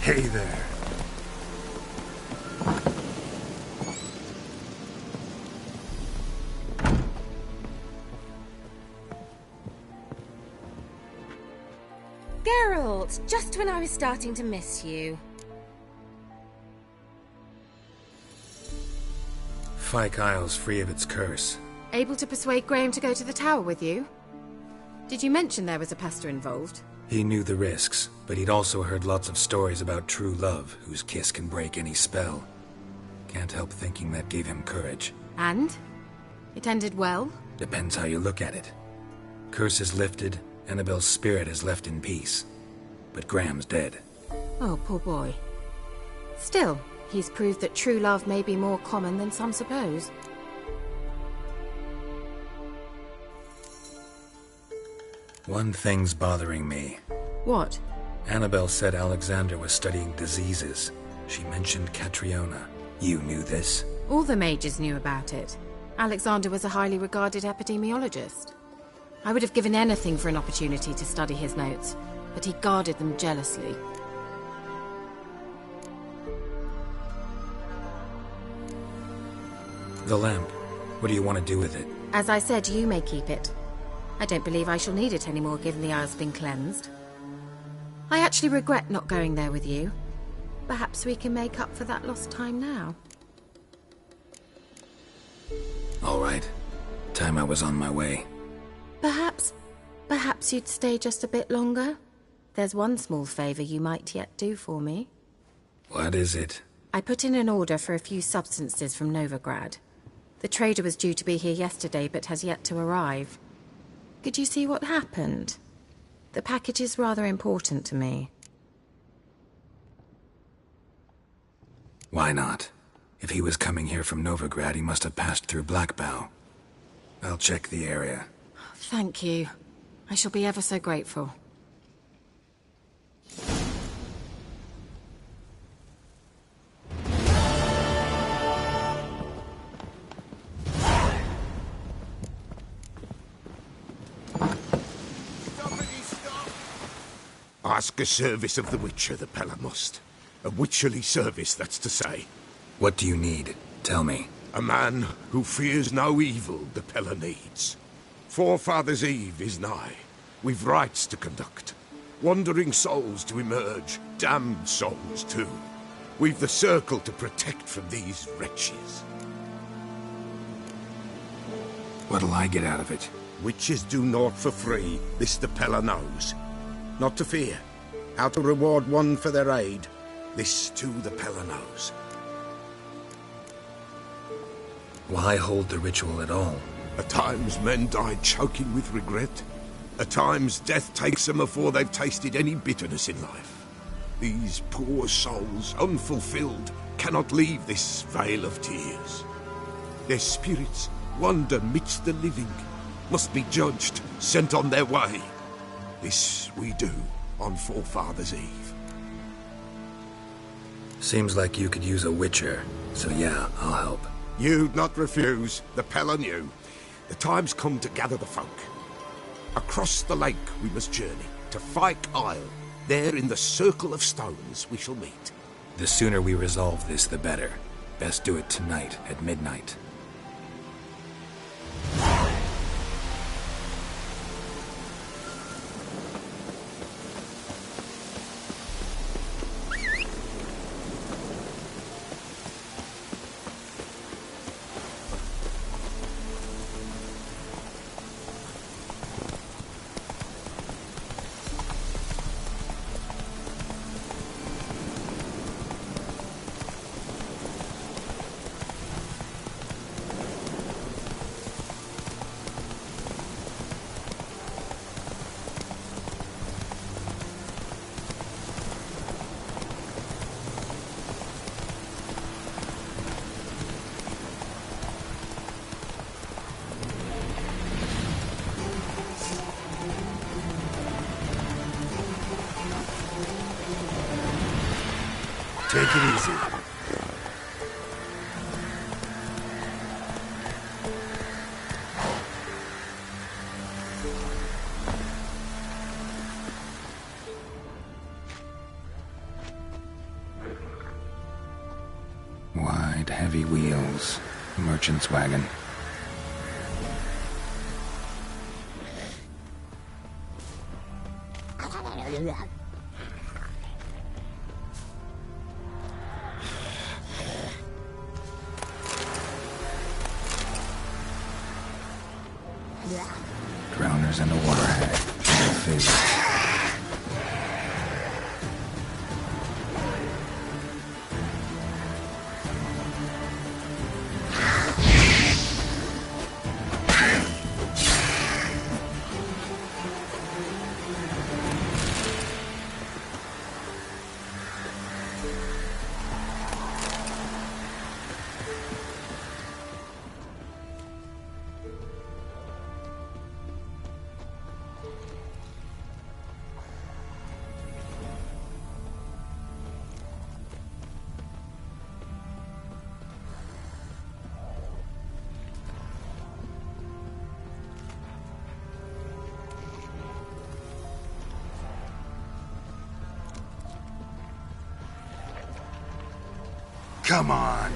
Hey there. Geralt, just when I was starting to miss you. Fyke Isle's free of its curse. Able to persuade Graham to go to the tower with you? Did you mention there was a pester involved? He knew the risks, but he'd also heard lots of stories about true love, whose kiss can break any spell. Can't help thinking that gave him courage. And? It ended well? Depends how you look at it. Curse is lifted, Annabelle's spirit is left in peace. But Graham's dead. Oh, poor boy. Still, he's proved that true love may be more common than some suppose. One thing's bothering me. What? Annabelle said Alexander was studying diseases. She mentioned Catriona. You knew this? All the mages knew about it. Alexander was a highly regarded epidemiologist. I would have given anything for an opportunity to study his notes, but he guarded them jealously. The lamp. What do you want to do with it? As I said, you may keep it. I don't believe I shall need it anymore, given the Isle's been cleansed. I actually regret not going there with you. Perhaps we can make up for that lost time now. All right. Time I was on my way. Perhaps you'd stay just a bit longer? There's one small favor you might yet do for me. What is it? I put in an order for a few substances from Novigrad. The trader was due to be here yesterday, but has yet to arrive. Could you see what happened? The package is rather important to me. Why not? If he was coming here from Novigrad, he must have passed through Blackbough. I'll check the area. Thank you. I shall be ever so grateful. Ask a service of the Witcher, the Pella must. A witcherly service, that's to say. What do you need? Tell me. A man who fears no evil the Pella needs. Forefathers' Eve is nigh. We've rites to conduct. Wandering souls to emerge, damned souls too. We've the circle to protect from these wretches. What'll I get out of it? Witches do naught for free, this the Pella knows. Not to fear. How to reward one for their aid, this too the Pella knows. Why hold the ritual at all? At times men die choking with regret. At times death takes them before they've tasted any bitterness in life. These poor souls, unfulfilled, cannot leave this vale of tears. Their spirits wander midst the living, must be judged, sent on their way. This we do on Forefathers' Eve. Seems like you could use a witcher, so yeah, I'll help. You'd not refuse, the Pella knew. The time's come to gather the folk. Across the lake we must journey, to Fyke Isle. There in the circle of stones we shall meet. The sooner we resolve this, the better. Best do it tonight, at midnight. Take it easy. Wide, heavy wheels. Merchant's wagon. Drowners and a water hag. Favorite. Come on.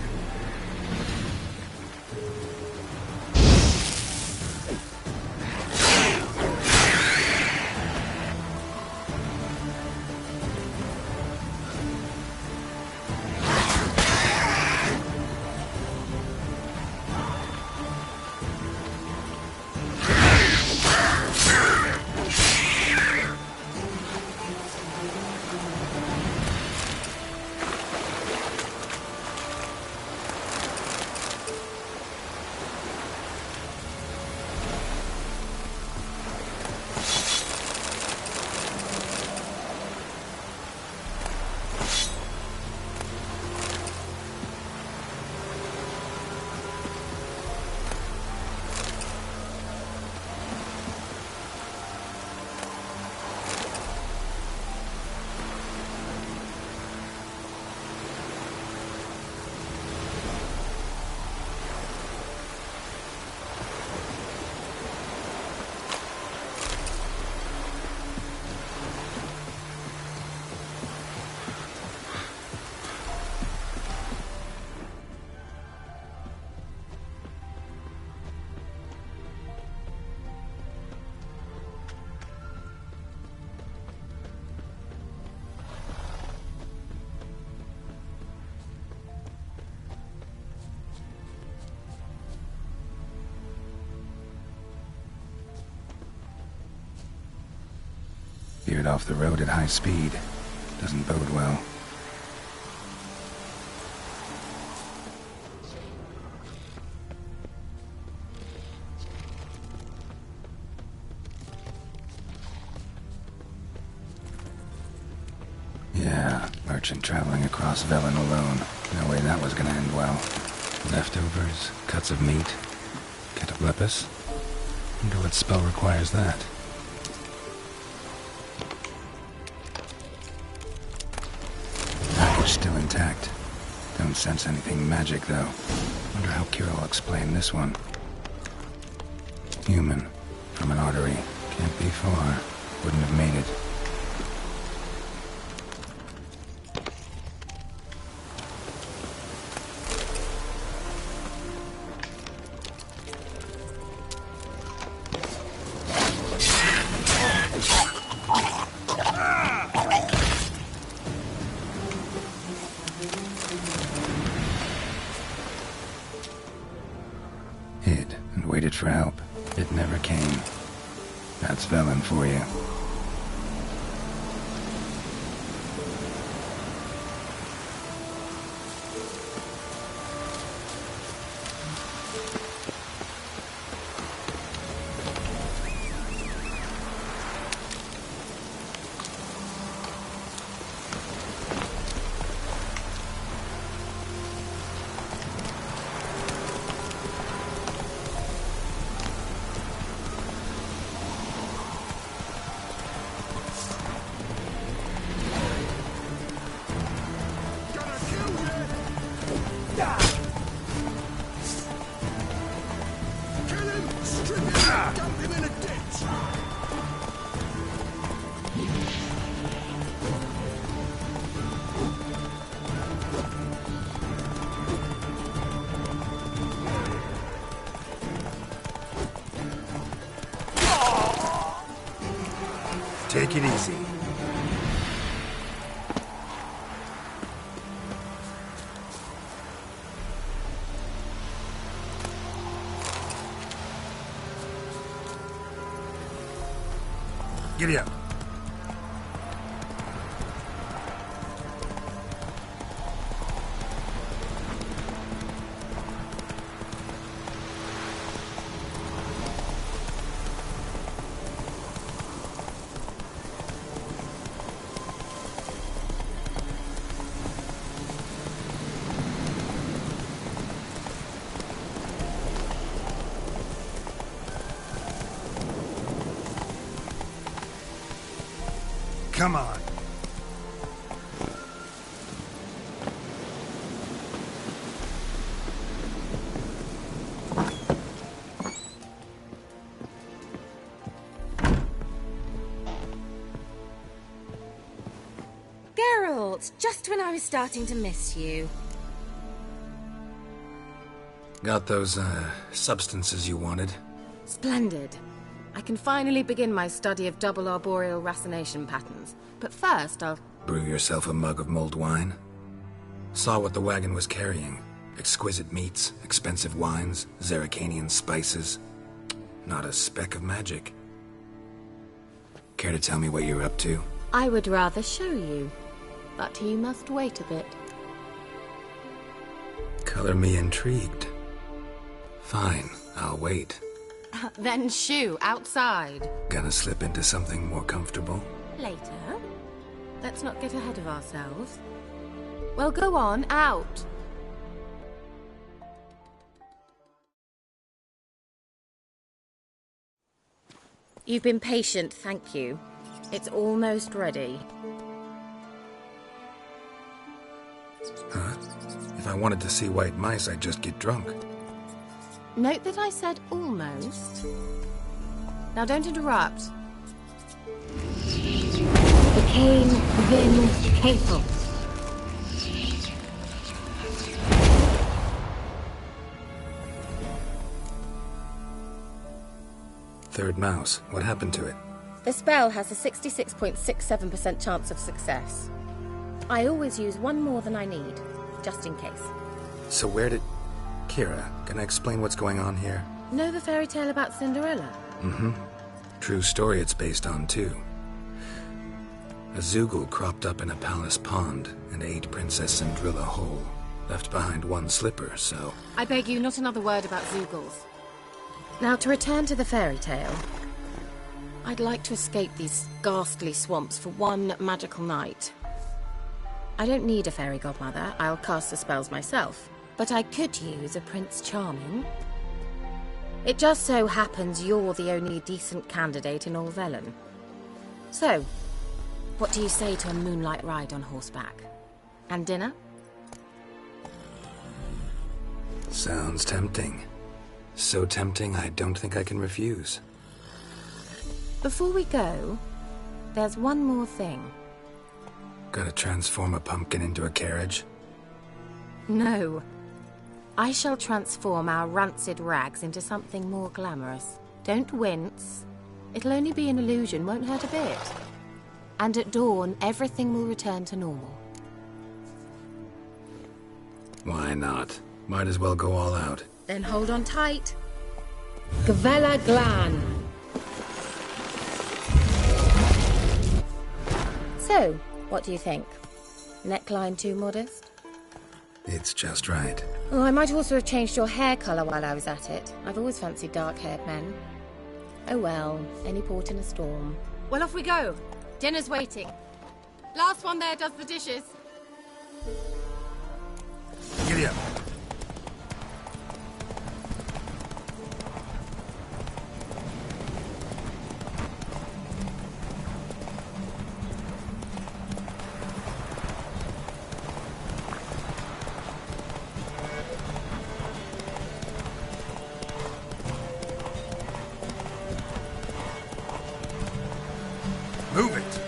Veered off the road at high speed. Doesn't bode well. Yeah, merchant traveling across Velen alone. No way that was gonna end well. Leftovers, cuts of meat, cataplepis. Wonder what spell requires that. Package still intact. Don't sense anything magic, though. Wonder how Kira will explain this one. Human. From an artery. Can't be far. Wouldn't have made it. Hid and waited for help. It never came. That's Velen for you. Take it easy. Giddy up. Come on. Geralt, just when I was starting to miss you. Got those, substances you wanted? Splendid. I can finally begin my study of double arboreal racination patterns. But first, I'll... Brew yourself a mug of mulled wine? Saw what the wagon was carrying. Exquisite meats, expensive wines, Zerrikanian spices. Not a speck of magic. Care to tell me what you're up to? I would rather show you. But you must wait a bit. Color me intrigued. Fine, I'll wait. Then shoo, outside. Gonna slip into something more comfortable? Later. Let's not get ahead of ourselves. Well, go on, out. You've been patient, thank you. It's almost ready. Huh? If I wanted to see white mice, I'd just get drunk. Note that I said almost. Now don't interrupt. Became then capable. Third mouse. What happened to it? The spell has a 66.67% chance of success. I always use one more than I need, just in case. So where did... Kira, can I explain what's going on here? Know the fairy tale about Cinderella? Mm-hmm. True story it's based on, too. A Zoogle cropped up in a palace pond and ate Princess Cinderella whole. Left behind one slipper, so... I beg you, not another word about Zoogles. Now, to return to the fairy tale. I'd like to escape these ghastly swamps for one magical night. I don't need a fairy godmother. I'll cast the spells myself. But I could use a Prince Charming. It just so happens you're the only decent candidate in all Velen. So, what do you say to a moonlight ride on horseback? And dinner? Sounds tempting. So tempting, I don't think I can refuse. Before we go, there's one more thing. Gotta transform a pumpkin into a carriage? No. I shall transform our rancid rags into something more glamorous. Don't wince. It'll only be an illusion, won't hurt a bit. And at dawn, everything will return to normal. Why not? Might as well go all out. Then hold on tight. Gavella Glan. So, what do you think? Neckline too modest? It's just right. Oh, I might also have changed your hair colour while I was at it. I've always fancied dark-haired men. Oh well, any port in a storm. Well, off we go. Dinner's waiting. Last one there does the dishes. Giddy up. Move it!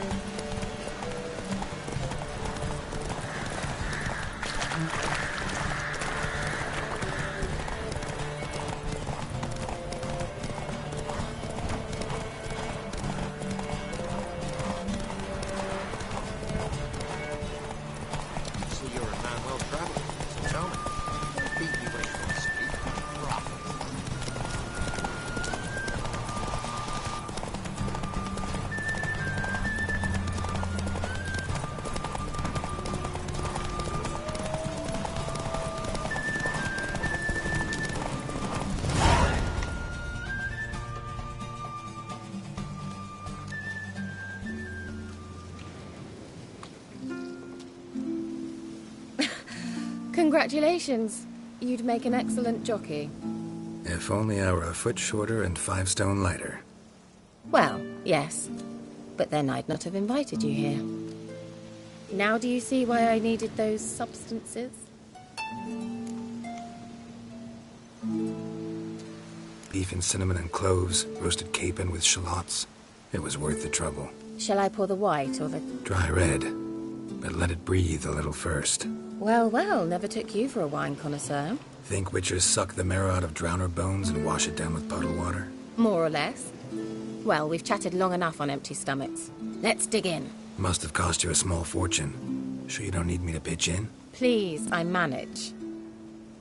Congratulations. You'd make an excellent jockey. If only I were a foot shorter and 5 stone lighter. Well, yes. But then I'd not have invited you here. Now do you see why I needed those substances? Beef and cinnamon and cloves, roasted capon with shallots. It was worth the trouble. Shall I pour the white or the... Dry red, but let it breathe a little first. Well, well, never took you for a wine connoisseur. Think witchers suck the marrow out of drowner bones and wash it down with puddle water? More or less. Well, we've chatted long enough on empty stomachs. Let's dig in. Must have cost you a small fortune. Sure you don't need me to pitch in? Please, I manage.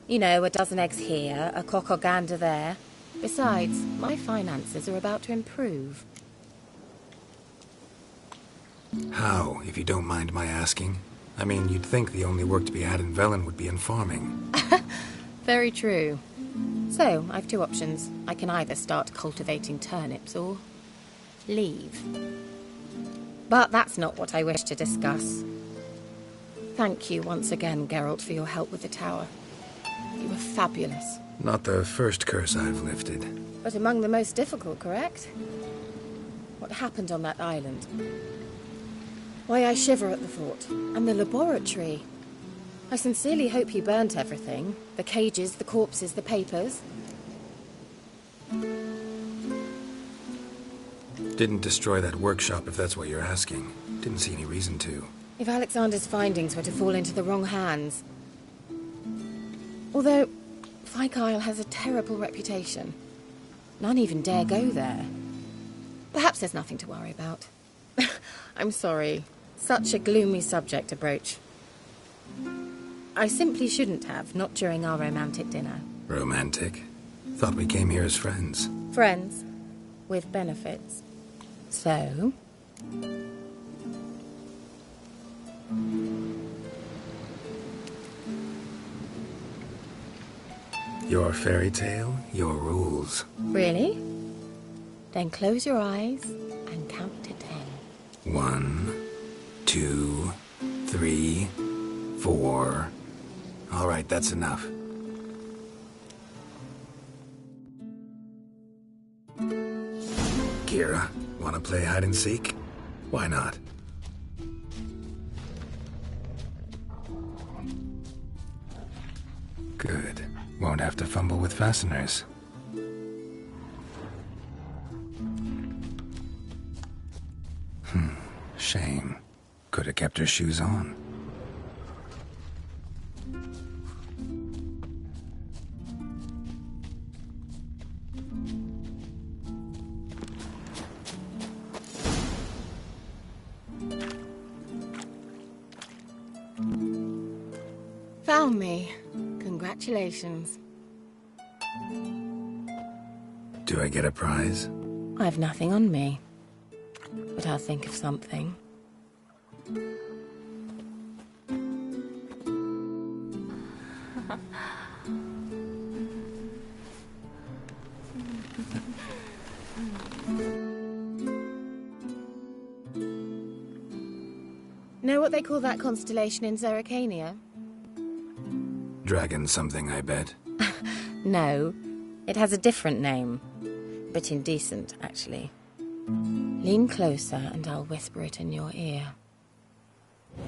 You know, a dozen eggs here, a cock or gander there. Besides, my finances are about to improve. How, if you don't mind my asking? I mean, you'd think the only work to be had in Velen would be in farming. Very true. So, I've 2 options. I can either start cultivating turnips or... leave. But that's not what I wish to discuss. Thank you once again, Geralt, for your help with the tower. You were fabulous. Not the first curse I've lifted. But among the most difficult, correct? What happened on that island? Why, I shiver at the thought. And the laboratory. I sincerely hope you burnt everything. The cages, the corpses, the papers. Didn't destroy that workshop, if that's what you're asking. Didn't see any reason to. If Alexander's findings were to fall into the wrong hands... Although, Fyke Isle has a terrible reputation. None even dare go there. Perhaps there's nothing to worry about. I'm sorry. Such a gloomy subject to broach. I simply shouldn't have, not during our romantic dinner. Romantic? Thought we came here as friends. Friends. With benefits. So... Your fairy tale, your rules. Really? Then close your eyes and count to 10. 1, 2, 3, 4. All right, that's enough. Kira, wanna play hide and seek? Why not? Good. Won't have to fumble with fasteners. Shame. Could have kept her shoes on. Found me. Congratulations. Do I get a prize? I've nothing on me. But I'll think of something. Know what they call that constellation in Zerrikania? Dragon something, I bet. No, it has a different name. But indecent, actually. Lean closer and I'll whisper it in your ear.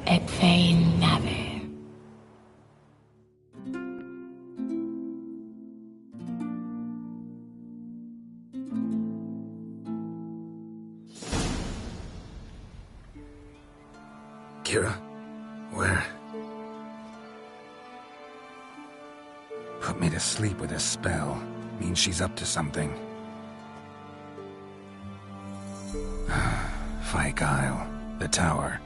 Epfain Nave. Kira? Where? Put me to sleep with a spell. Means she's up to something. Fyke Isle. The tower.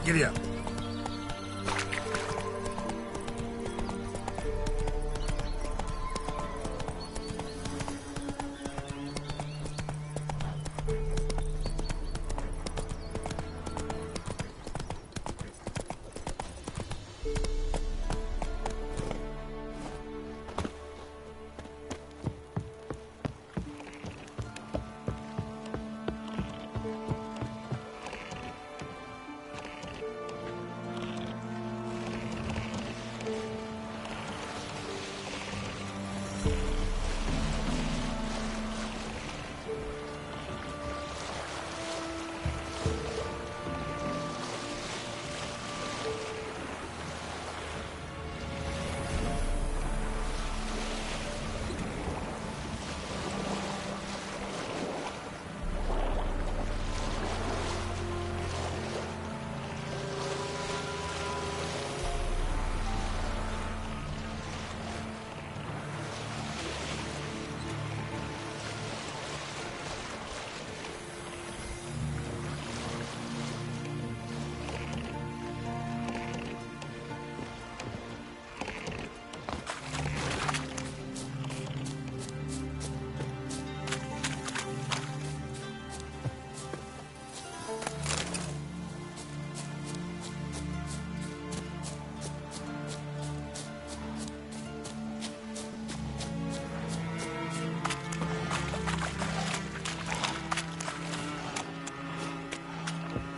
Giddy up.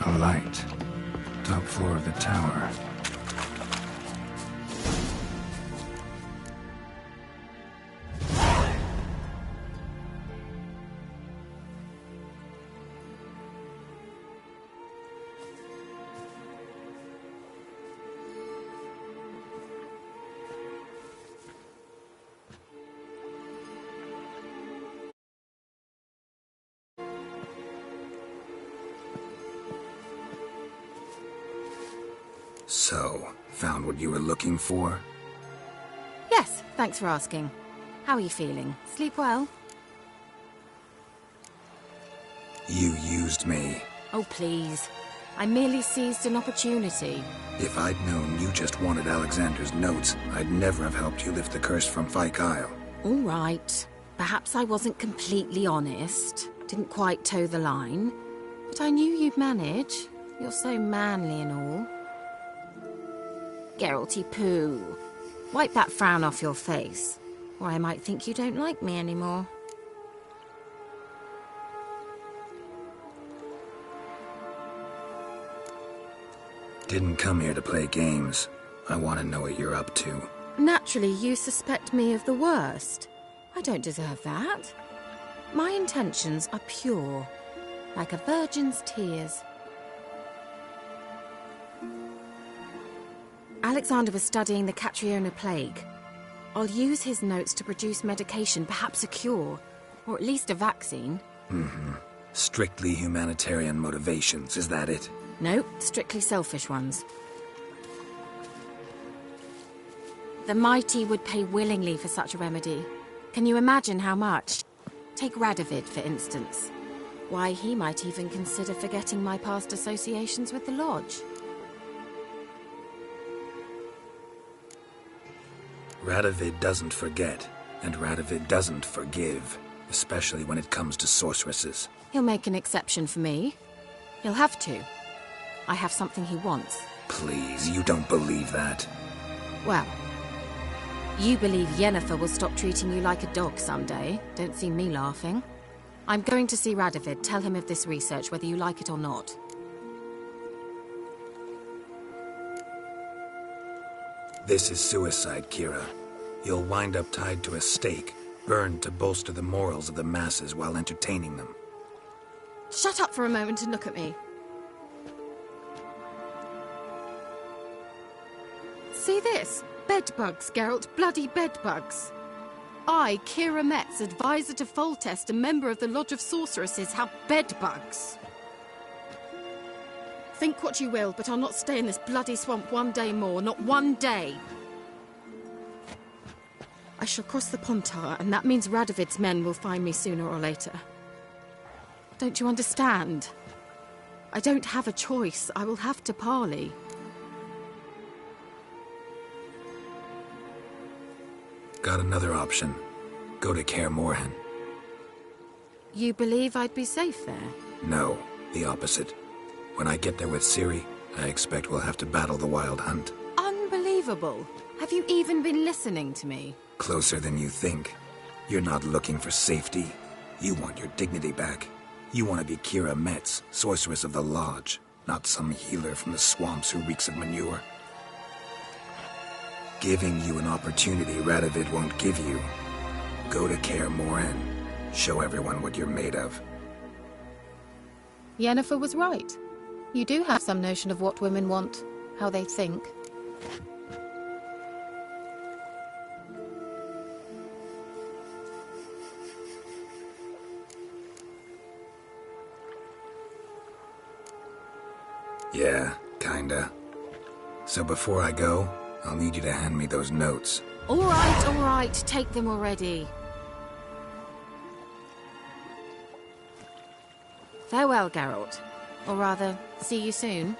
A light. Top floor of the tower. So, found what you were looking for? Yes, thanks for asking. How are you feeling? Sleep well? You used me. Oh, please. I merely seized an opportunity. If I'd known you just wanted Alexander's notes, I'd never have helped you lift the curse from Fyke Isle. All right. Perhaps I wasn't completely honest. Didn't quite toe the line. But I knew you'd manage. You're so manly and all. Geralty poo. Wipe that frown off your face, or I might think you don't like me anymore. Didn't come here to play games. I want to know what you're up to. Naturally, you suspect me of the worst. I don't deserve that. My intentions are pure, like a virgin's tears. Alexander was studying the Catriona plague. I'll use his notes to produce medication, perhaps a cure, or at least a vaccine. Strictly humanitarian motivations, is that it? No, strictly selfish ones. The mighty would pay willingly for such a remedy. Can you imagine how much? Take Radovid, for instance. Why, he might even consider forgetting my past associations with the Lodge. Radovid doesn't forget, and Radovid doesn't forgive, especially when it comes to sorceresses. He'll make an exception for me. He'll have to. I have something he wants. Please, you don't believe that. Well, you believe Yennefer will stop treating you like a dog someday. Don't see me laughing. I'm going to see Radovid, tell him of this research, whether you like it or not. This is suicide, Kira. You'll wind up tied to a stake, burned to bolster the morals of the masses while entertaining them. Shut up for a moment and look at me. See this? Bedbugs, Geralt. Bloody bedbugs. I, Kira Metz, advisor to Foltest, a member of the Lodge of Sorceresses, have bedbugs. Think what you will, but I'll not stay in this bloody swamp one day more. Not one day. I shall cross the Pontar, and that means Radovid's men will find me sooner or later. Don't you understand? I don't have a choice. I will have to parley. Got another option. Go to Kaer Morhen. You believe I'd be safe there? No, the opposite. When I get there with Ciri, I expect we'll have to battle the Wild Hunt. Unbelievable. Have you even been listening to me? Closer than you think. You're not looking for safety. You want your dignity back. You want to be Kira Metz, sorceress of the Lodge, not some healer from the swamps who reeks of manure. Giving you an opportunity Radovid won't give you. Go to Kaer Morhen. Show everyone what you're made of. Yennefer was right. You do have some notion of what women want, how they think. Yeah, kinda. So before I go, I'll need you to hand me those notes. All right, take them already. Farewell, Geralt. Or rather, see you soon.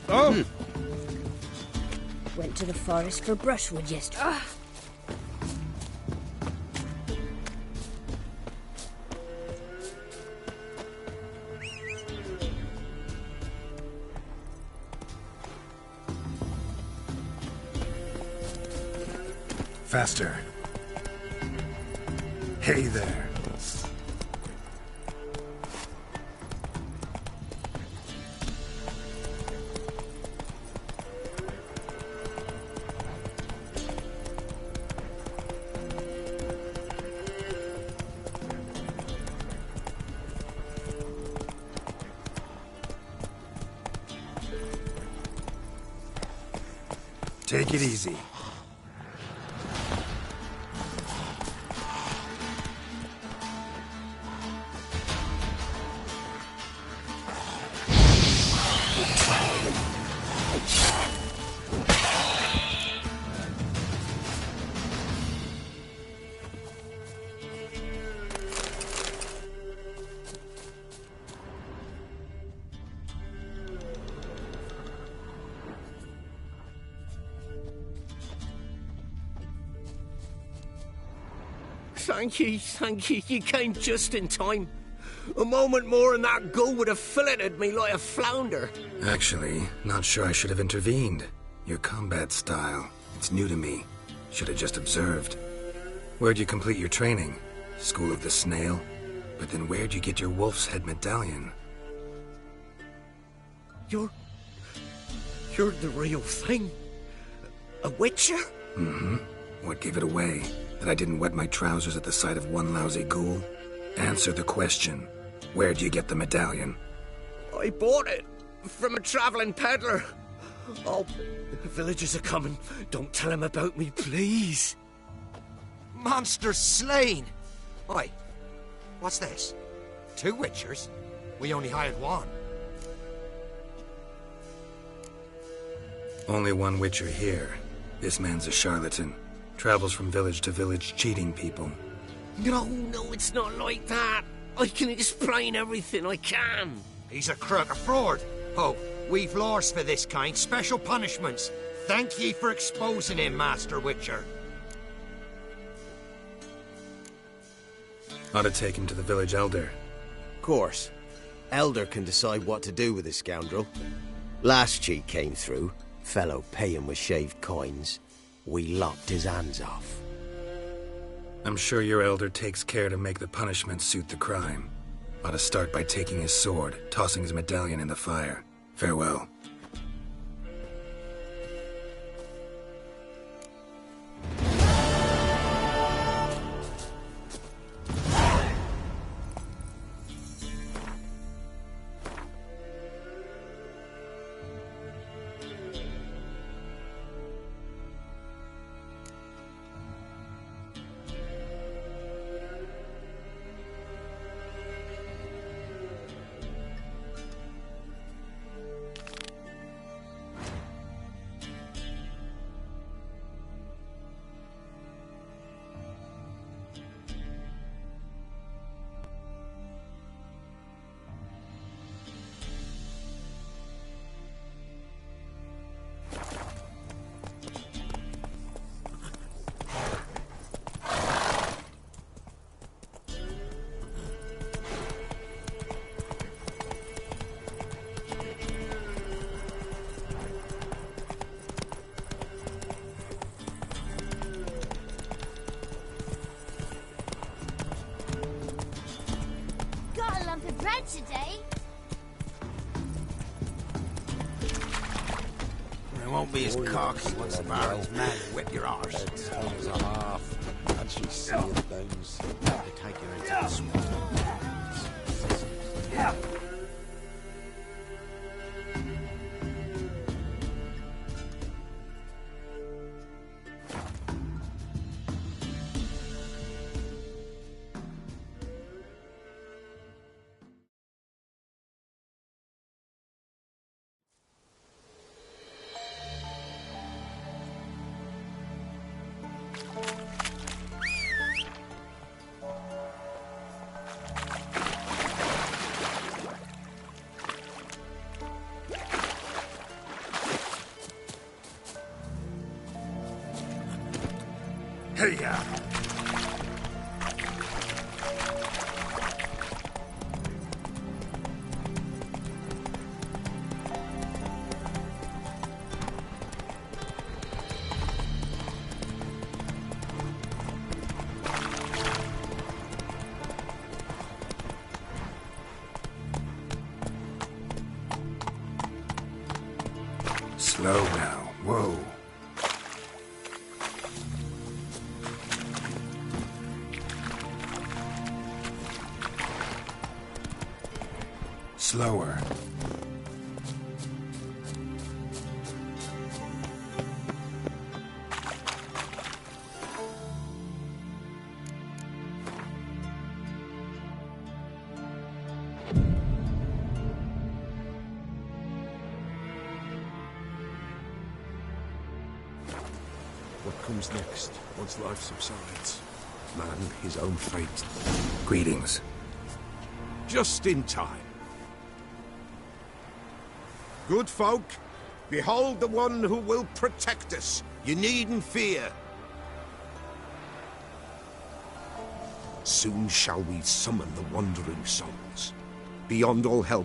Oh! Went to the forest for brushwood yesterday. Faster. Hey there. Take it easy. Thank you, you came just in time. A moment more and that gull would have filleted me like a flounder. Actually, not sure I should have intervened. Your combat style, it's new to me. Should have just observed. Where'd you complete your training? School of the Snail? But then where'd you get your wolf's head medallion? You're the real thing. A witcher? Mm-hmm. What gave it away? That I didn't wet my trousers at the sight of one lousy ghoul? Answer the question. Where'd you get the medallion? I bought it from a traveling peddler. Oh, the villagers are coming. Don't tell them about me, please. Monster slain! Oi, what's this? 2 witchers? We only hired 1. Only one witcher here. This man's a charlatan. Travels from village to village cheating people. No, it's not like that. I can explain everything, I can. He's a crook, a fraud. Oh, we've laws for this kind, special punishments. Thank ye for exposing him, Master Witcher. Ought to take him to the village elder. Course. Elder can decide what to do with the scoundrel. Last cheat came through. Fellow paying with shaved coins. We lopped his hands off. I'm sure your elder takes care to make the punishment suit the crime. Ought to start by taking his sword, tossing his medallion in the fire. Farewell. Got a lump of bread today. I won't be as cocky once the barrel's mad whip your arse. Tons a half. And she's seeing things. To take her into the swamp. Hey-ya! Slow now. Whoa. Slower. What comes next, once life subsides? Man, his own fate. Greetings. Just in time. Good folk, behold the one who will protect us. You needn't fear. Soon shall we summon the wandering souls. Beyond all help.